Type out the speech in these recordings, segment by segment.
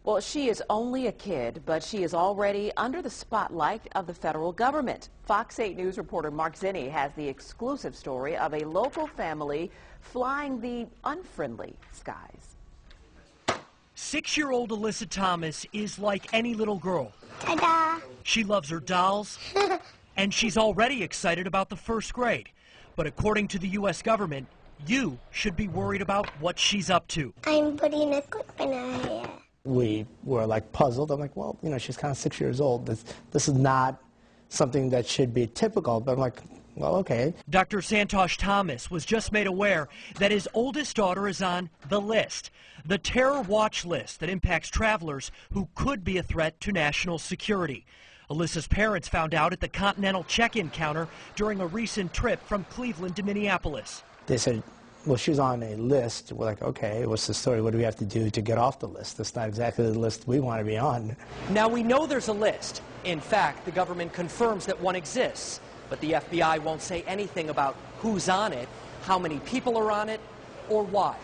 Well, she is only a kid, but she is already under the spotlight of the federal government. Fox 8 News reporter Mark Zinni has the exclusive story of a local family flying the unfriendly skies. 6-year-old Alyssa Thomas is like any little girl. Ta-da! She loves her dolls, and she's already excited about the first grade. But according to the U.S. government, you should be worried about what she's up to. I'm putting a clip in her hair. We were like puzzled. I'm like, well, you know, she's kind of 6 years old. This is not something that should be typical. But I'm like, well, okay. Dr. Santosh Thomas was just made aware that his oldest daughter is on the list, the terror watch list that impacts travelers who could be a threat to national security. Alyssa's parents found out at the Continental check-in counter during a recent trip from Cleveland to Minneapolis. They said, well, she's on a list. We're like, okay, what's the story? What do we have to do to get off the list? That's not exactly the list we want to be on. Now, we know there's a list. In fact, the government confirms that one exists. But the FBI won't say anything about who's on it, how many people are on it, or why.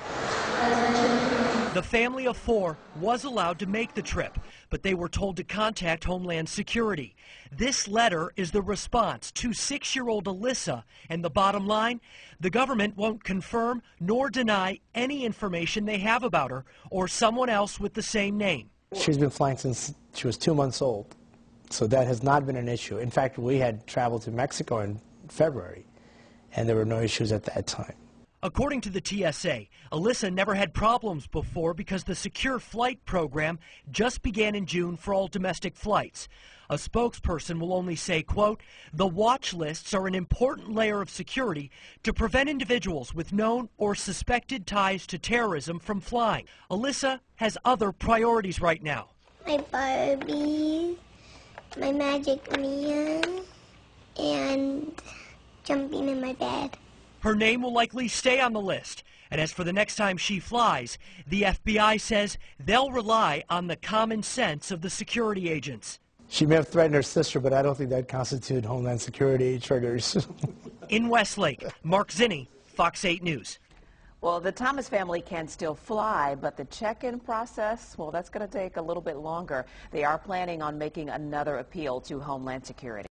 The family of 4 was allowed to make the trip, but they were told to contact Homeland Security. This letter is the response to 6-year-old Alyssa, and the bottom line, the government won't confirm nor deny any information they have about her or someone else with the same name. She's been flying since she was 2 months old, so that has not been an issue. In fact, we had traveled to Mexico in February, and there were no issues at that time. According to the TSA, Alyssa never had problems before because the Secure Flight program just began in June for all domestic flights. A spokesperson will only say, quote, the watch lists are an important layer of security to prevent individuals with known or suspected ties to terrorism from flying. Alyssa has other priorities right now. My Barbie, my Magic Man, and jumping in my bed. Her name will likely stay on the list. And as for the next time she flies, the FBI says they'll rely on the common sense of the security agents. She may have threatened her sister, but I don't think that constitutes Homeland Security triggers. In Westlake, Mark Zinni, Fox 8 News. Well, the Thomas family can still fly, but the check-in process, well, that's going to take a little bit longer. They are planning on making another appeal to Homeland Security.